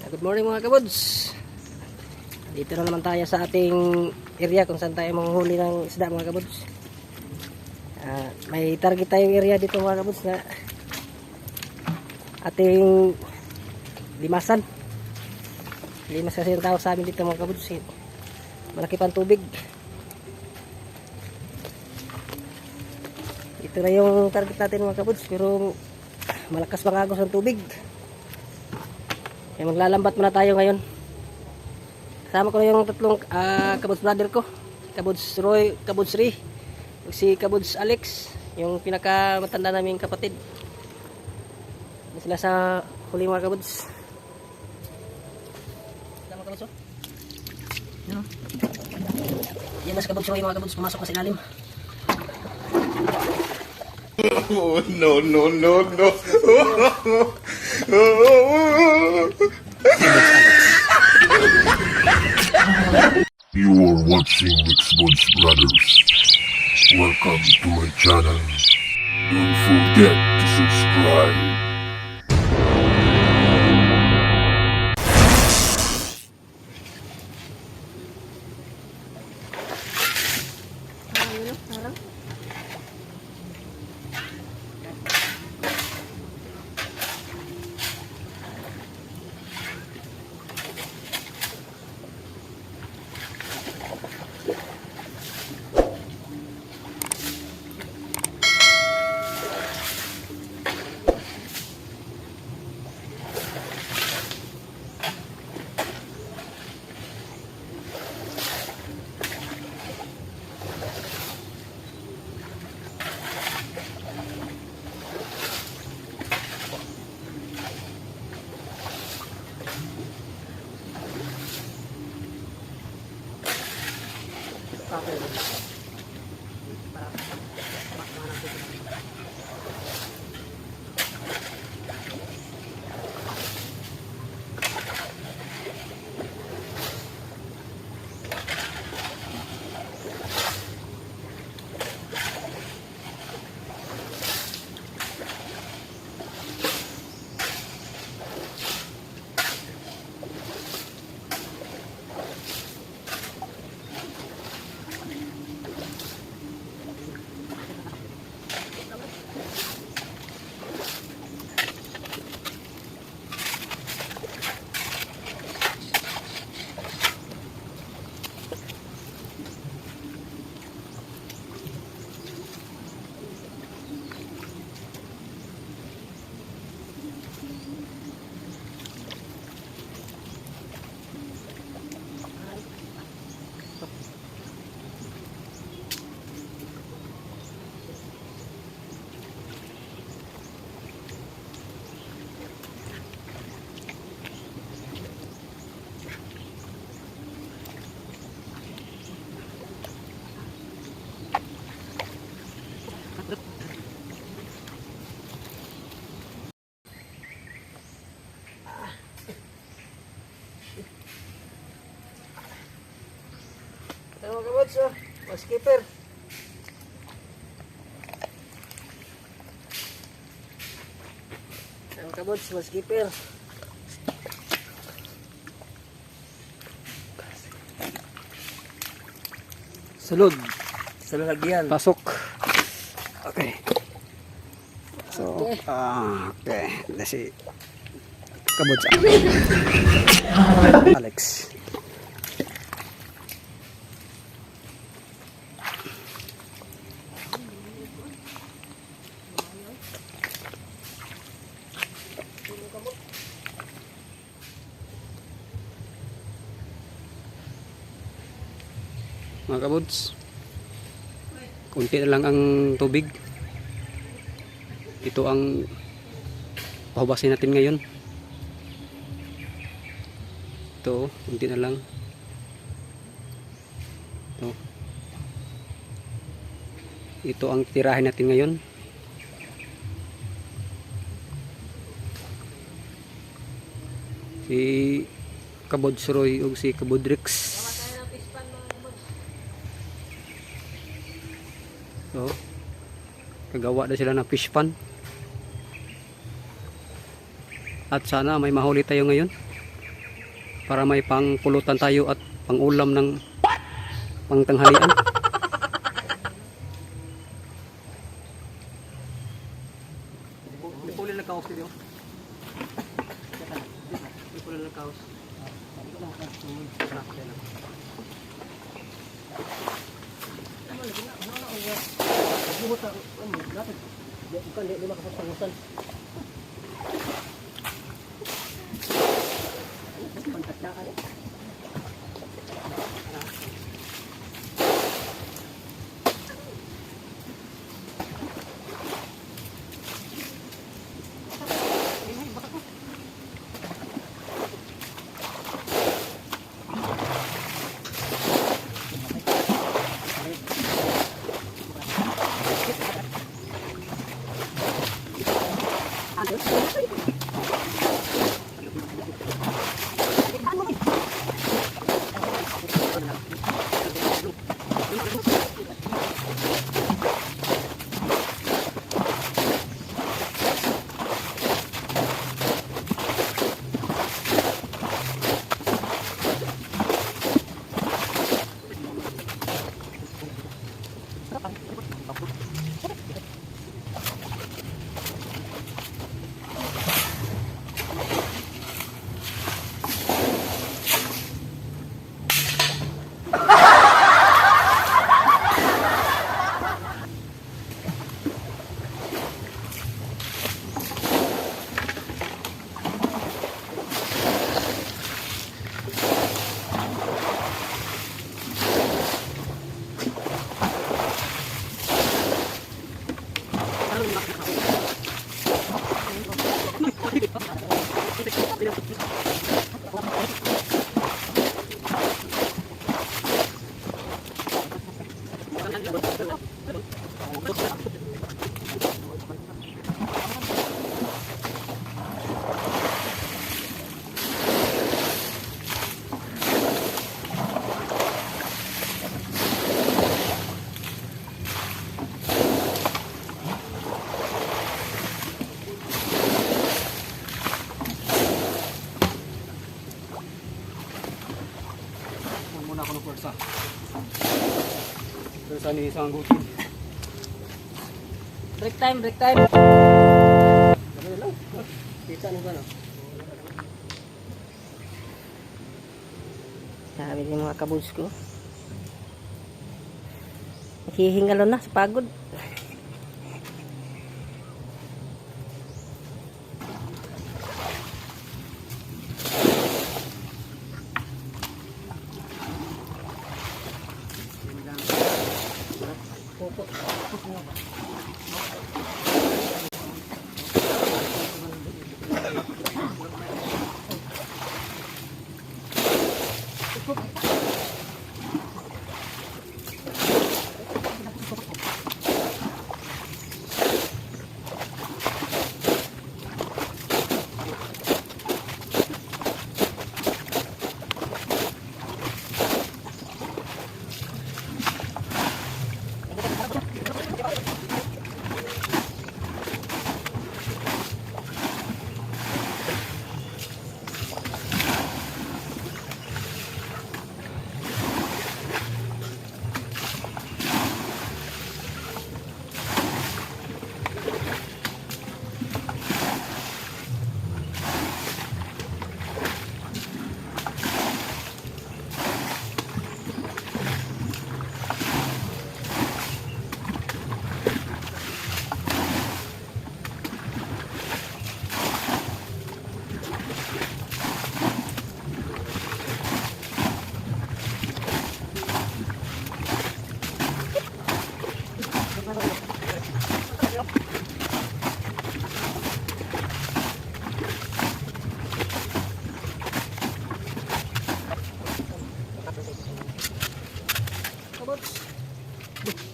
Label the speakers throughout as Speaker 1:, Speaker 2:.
Speaker 1: Good morning mga kabuds. Dito na naman tayo sa ating area kung saan tayo manghuli ng isda mga kabuds. May target tayong area dito mga kabuds na ating limasan. Limas kasi yung tao sa amin dito mga kabuds. Malaki pang tubig. Ito na yung target natin mga kabuds, pero malakas mangagos ang tubig. Kaya maglalambat muna tayo ngayon. Kasama ko na yung tatlong kabuds brother ko. Kabuds Roy, Kabuds Ri, si Kabuds Alex, yung pinaka matanda naming kapatid. Yan sila sa huli mga kabuds. Sama kabuds oh. Yan oh. Yan na si Kabuds Roy mga kabuds, pumasok na sa ilalim.
Speaker 2: Oh, no, no, no, no.
Speaker 3: You are watching Mixbods Brothers. Welcome to my channel. Don't forget to subscribe.
Speaker 1: Ito mga kabuds oh, mas skipper. Ito mga kabuds, mas skipper.
Speaker 4: Sulod.
Speaker 1: Sa lalagyan.
Speaker 4: Pasok. Okay. So,
Speaker 1: Okay.
Speaker 4: okay. Nasi Kabuds Alex. Mga kabuds, kunti na lang ang tubig. Ito ang pahubasin natin ngayon. Ito, kunti na lang. Ito ang tirahin natin ngayon. Si Kabuds Roy o si Kabudrix. So, kagawa na sila ng fish pan. At sana may mahuli tayo ngayon. para may pangpulutan tayo at pangulam ng pangtanghalian. Pulil na kaos dito. Pulil na kaos.
Speaker 1: Bukan dia makapagpangusan. Pantadaan.
Speaker 4: Muna ako ng pwersa. Pwersa ni isang gutin.
Speaker 1: Break time, break time. Ano lang? Kita nyo ba no? Sabi ng mga kabuds ko. Hihingalo na sa pagod.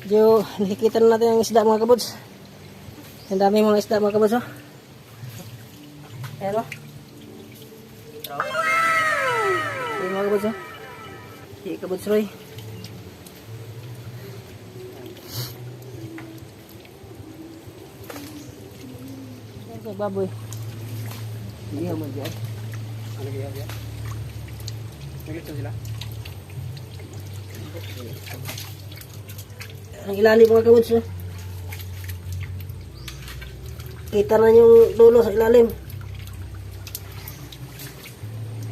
Speaker 1: Medyo nakikita na natin ang isda mga kabuds. Ang dami mga isda mga kabuds. Oh. Ayan o. Ayan mga kabuds. Oh. Si Kabuds Roy. Ayan baboy. Hindi mo dyan.
Speaker 4: Ano kaya? Naglit sila.
Speaker 1: Ang ilalim mga kabuds. Oh. Kita na yung dulo sa ilalim.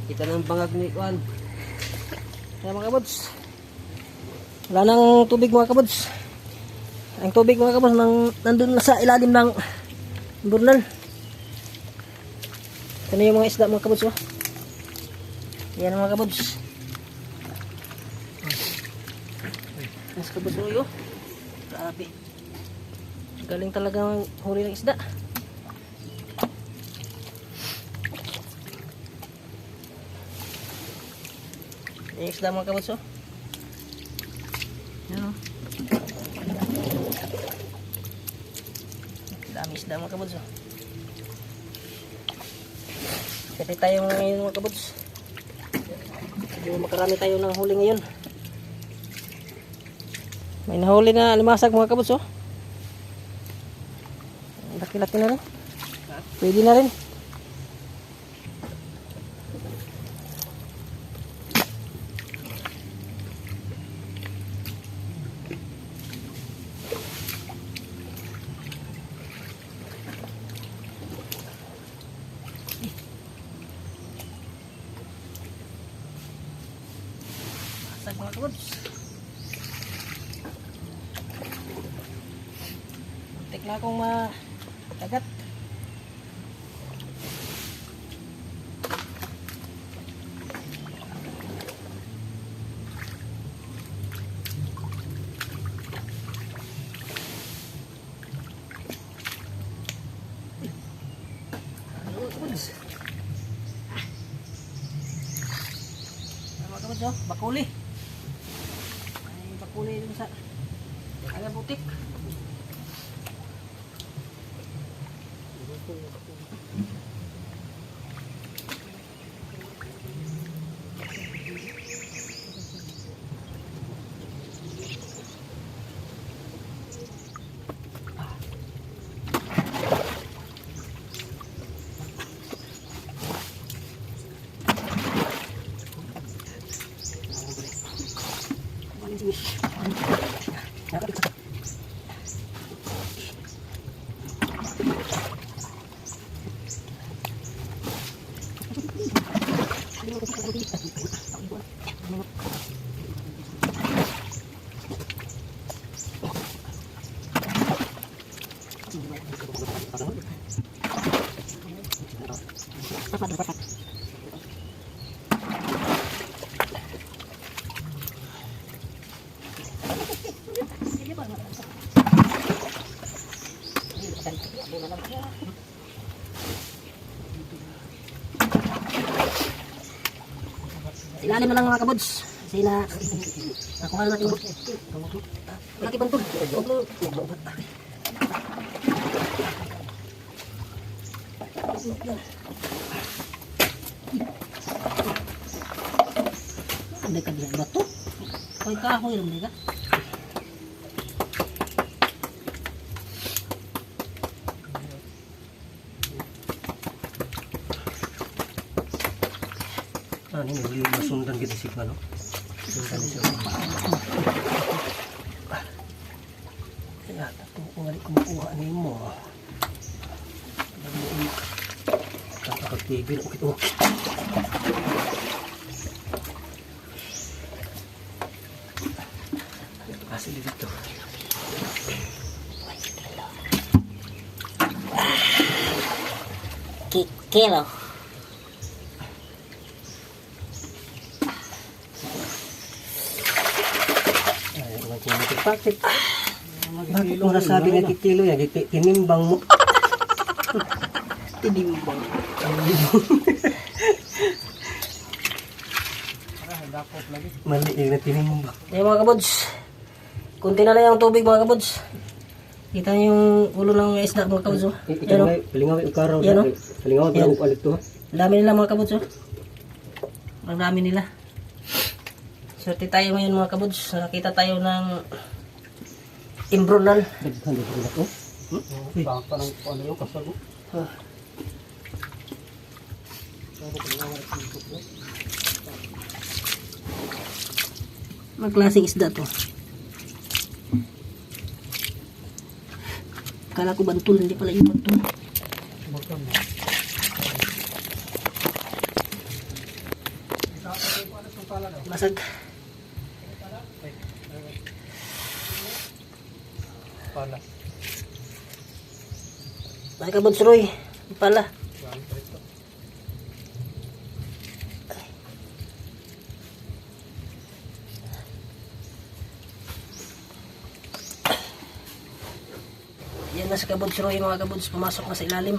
Speaker 1: Kita na ang bangag ni Juan. Kaya mga kabuds. Wala nang tubig mga kabuds. Ang tubig mga kabuds nandun na sa ilalim ng burnal. Ito na yung mga isda mga kabuds. Oh. Yan mga kabuds. Mas kabuds oh. Grabe. Galing talaga huli ng isda. Yung isda mga kabuds oh. Yan oh. Dami isda mga kabuds oh. Kasi tayo ngayon mga kabuds. Medyo makarami tayo ng huli ngayon. May nahuli na limasag mga kabuds oh. Laki-laki na rin. Pwede na rin. Masag mga kabuds. Muntik na akong makagat. Mga kabuds oh, bakuli. Ay, bakuli dun sa butik. Ilalim na lang mga kabuds. Kasi nakuha na natin laki bantog. Ada ka diyan bato? Koy kahoy lang ka. Ini yung masundan kita sih no? Sundan siya. Kaya kung ano kumukuha ni mo. Kakakagtigil ukit-ukit. Kasi dito. Kilo. Bakit? Bakit mo nasabi nga kikilo yan? Tinimbang mo. Tinimbang. Mali yung na tinimbang. Ayan mga kabuds. Kunti na lang yung tubig mga kabuds. Kita niyo yung ulo ng isda mga kabuds. Yan o.
Speaker 4: Palingaw yung karaw.
Speaker 1: Yan o.
Speaker 4: Palingaw yung upalit to.
Speaker 1: Dami nila mga kabuds. Ang dami nila. Swerte tayo ngayon mga kabuds. Nakita tayo ng imbronal.
Speaker 4: Daghan ako. Parang ano yung kasal mo?
Speaker 1: Anong klaseng isda to? Kala ko bantul, hindi pala yung bantul. Basag. Balik ka Buds Roy. Pala. Yan na si Kabuds Roy mga kabuds, pumasok na sa ilalim.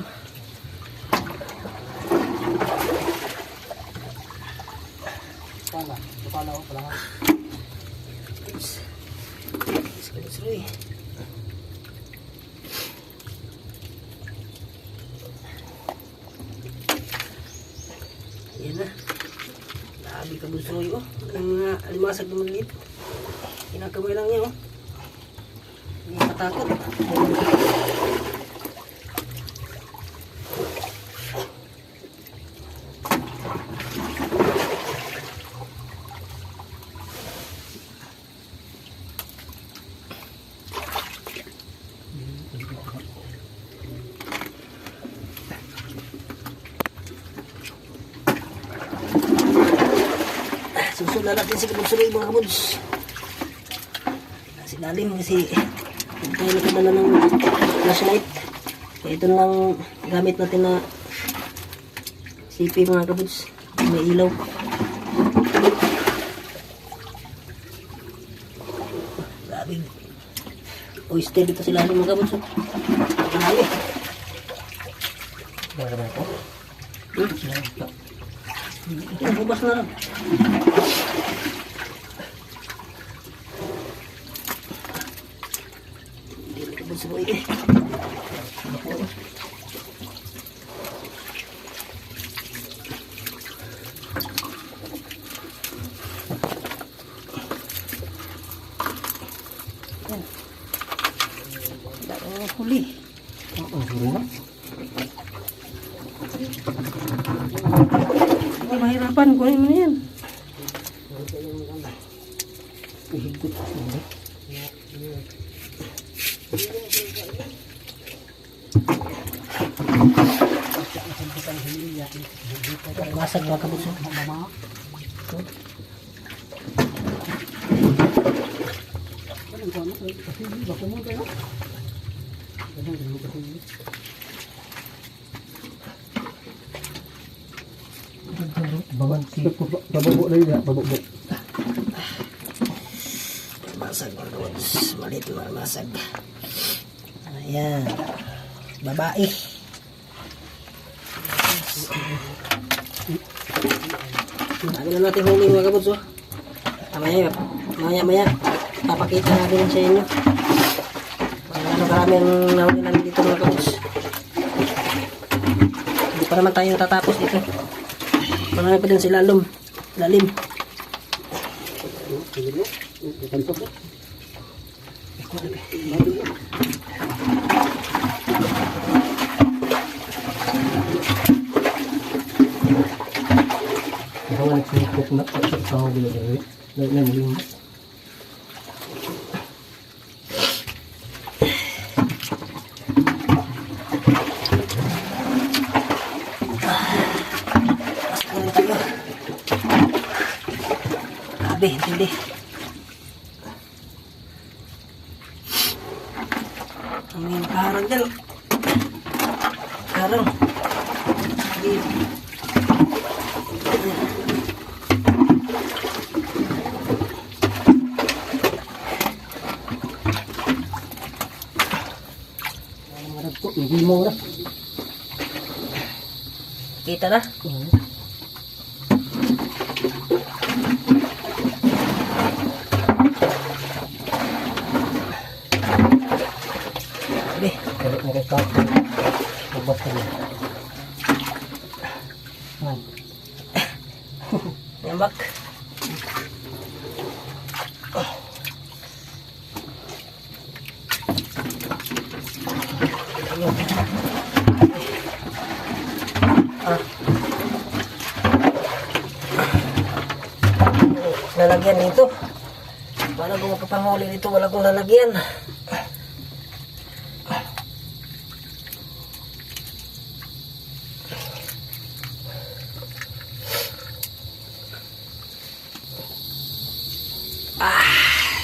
Speaker 1: Si Kabuds Roy. Yan na. Labi Kabuds Roy oh. Ang alimasag naman dito. Kinakamay lang niya oh. Hindi matakot. Susunod natin si Kabuds Roy mga kabuds. Kasi lalim kasi tayo nakadala ng flashlight. Kaya ito lang gamit natin na CP mga kabuds. May ilaw. Grabe. Oyster dito sila mga kabuds. Marami. Ito, bubas na lang. Kabuds Roy eh. Dami huli. Mahirapan, kunin mo na yan. Masag mga kabuds.
Speaker 5: Bababo na yun, bababo.
Speaker 1: Masag mga kabuds. Maliit mga masag. Ayan. Babae. Dami na natin huli mga kabuds oh. Maya papakita natin sa inyo. Ano karami ang nahuli namin dito mga kabuds. Hindi pa naman tayo natatapos dito. Marami pa din sa lalim.
Speaker 5: Ikaw ang nagsinikot na pagkakasama ko na muling.
Speaker 1: Hindi. Ang kaharang dyan. Kaharang.
Speaker 5: Hindi mo na.
Speaker 1: Kita na?
Speaker 5: Balik na kay Kap. Magbas ka na.
Speaker 1: Yambak. Lalagyan nito. Paano kung makapanghuli dito? Wala kong lalagyan.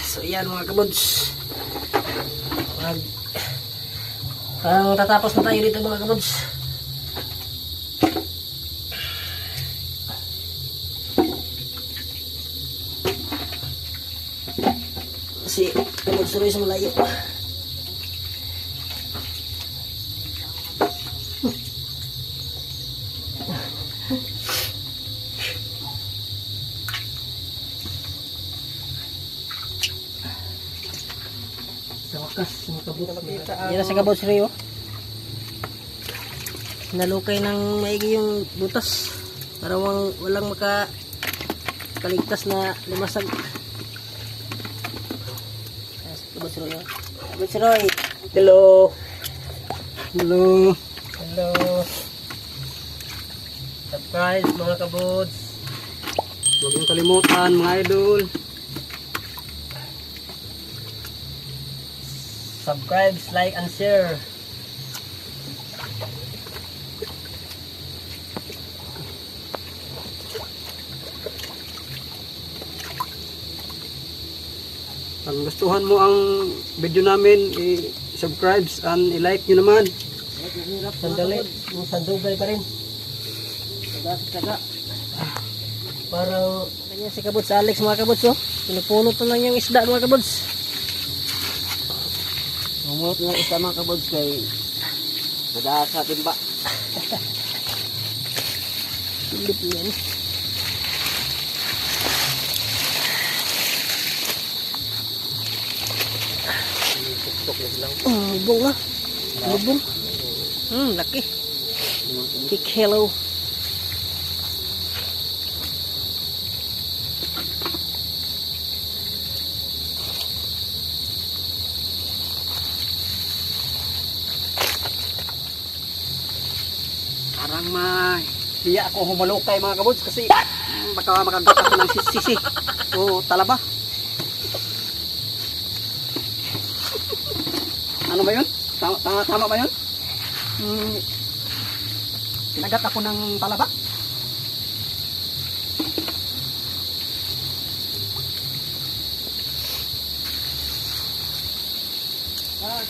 Speaker 1: So yan mga kabuds. Parang tatapos na tayo dito mga kabuds. Kasi kabuds Roy sa malayo pa.
Speaker 5: Sa wakas, mga kabuts.
Speaker 1: Yan na sa kabuds Roy oh. Nalukay ng maigi yung butas para walang kaligtas na limasag. Kabuds Roy oh. Kabuds Roy. Hello.
Speaker 4: Hello.
Speaker 1: Hello. Surprise mga kabuds.
Speaker 4: Huwag mong kalimutan mga idol.
Speaker 1: Subscribe, like, and share.
Speaker 4: Kung gustuhan mo ang video namin, i-subscribe and i-like nyo naman.
Speaker 1: Sandali, yung sandugay pa rin. Saga. Parang, ganyan si Kabuds Alex mga kabuds oh. Pinupunot na lang yung isda mga kabuds.
Speaker 6: Umulot ng isda mga kabuds kay nadaas sa timba.
Speaker 1: Silip yan. Lubong na. Lubong. Laki. Big hello.
Speaker 4: Parang hiya ako humalukay mga kabuds kasi baka makagat ako ng sisi o talaba. Ano ba yun? Tama ba yun? Kinagat ako ng talaba.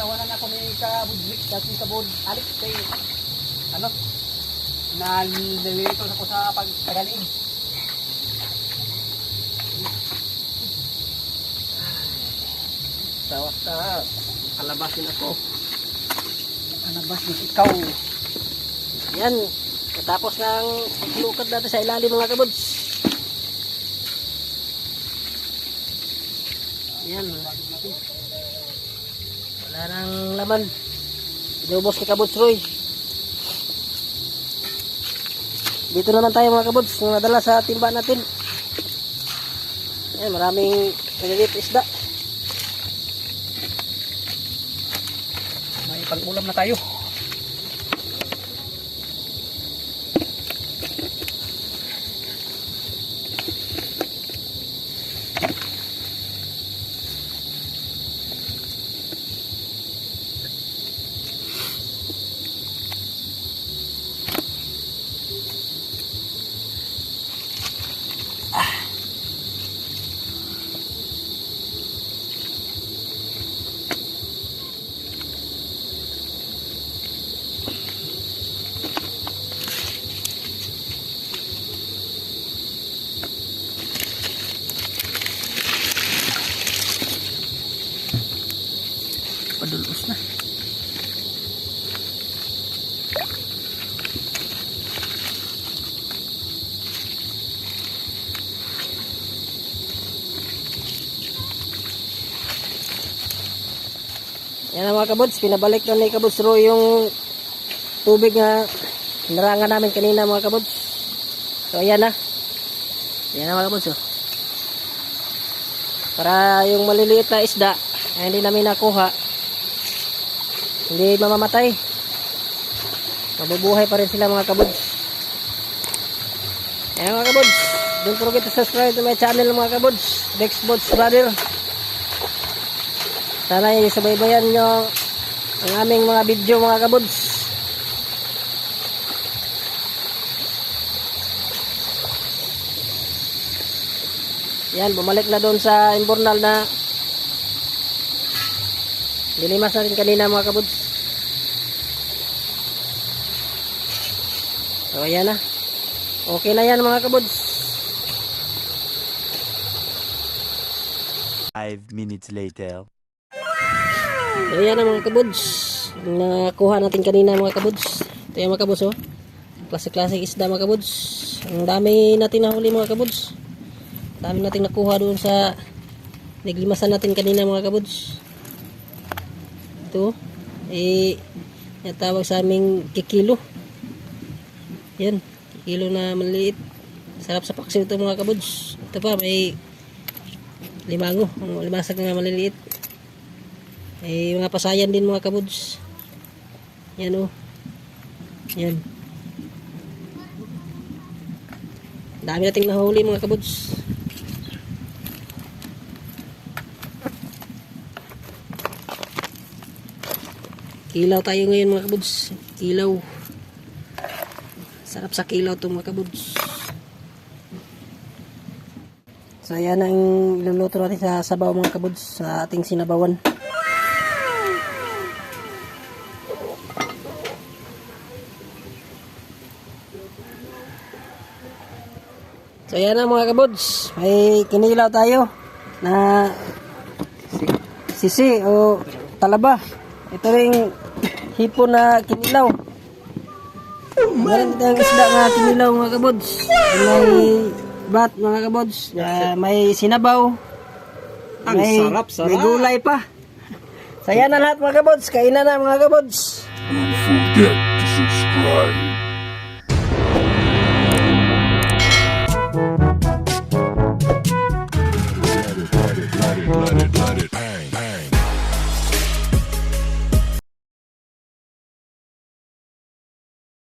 Speaker 4: Tawanan ako ni Kabudzik at si Kabud Alex kay nalilito ako sa pagkagaling.
Speaker 1: Sa wakas.
Speaker 4: Kalabasin ako. Kalabasin ikaw.
Speaker 1: Yan. Katapos ng paglukad natin sa ilalim mga kabuds. Yan. Wala nang laman. Inubos ni Kabuds Roy. Dito naman tayo mga kabuds. Nung nadala sa timba natin. Yan. Maraming maliliit isda.
Speaker 4: May pag-ulam na tayo.
Speaker 1: Padulos na. Yan na mga kabuds, pinabalik na ni Kabuds Roy yung tubig na narangan namin kanina mga kabuds. So ayan na. Ayan na mga kabuds oh. Para yung maliliit na isda na hindi namin nakuha, hindi mamamatay. Mabubuhay pa rin sila mga kabuds. Ayan mga kabuds. Don't forget to subscribe to my channel mga kabuds. Bexbods Brother. Sana yung sabaybayan nyo ang aming mga video mga kabuds. Yan, bumalik na doon sa Imbornal na dilimas natin kanina mga kabuds. So ayan na. Okay na yan mga kabuds.
Speaker 7: 5 minutes later.
Speaker 1: So ayan na mga kabuds. Yung nakuha natin kanina mga kabuds. Ito yung mga kabuds oh. Klase-klase isda mga kabuds. Ang dami natin nahuli mga kabuds. Dami natin nakuha doon sa naglimasan natin kanina mga kabuds. Ito natawag sa aming kikilo. Yan, kikilo na maliit. Sarap sa paksiw ito mga kabuds. Ito pa may limango, limasag na maliliit. May mga pasayan din mga kabuds. Yan oh. Yan. Dami nating nahuli mga kabuds. Kilaw tayo ngayon mga kabuds. Kilaw. Sarap sa kilaw ito mga kabuds. So yan ang iluluto natin sa sabaw mga kabuds. Sa ating sinabawan. So yan na mga kabuds. May kinilaw tayo na sisi o talaba. Ito ring hipon na kinilaw. Meron tayong isda na kinilaw mga kabuds. May bat mga kabuds. May sinabaw.
Speaker 4: Ang sarap.
Speaker 1: May gulay pa. Saya na lahat mga kabuds. Kainan na mga kabuds.
Speaker 3: Don't forget to subscribe.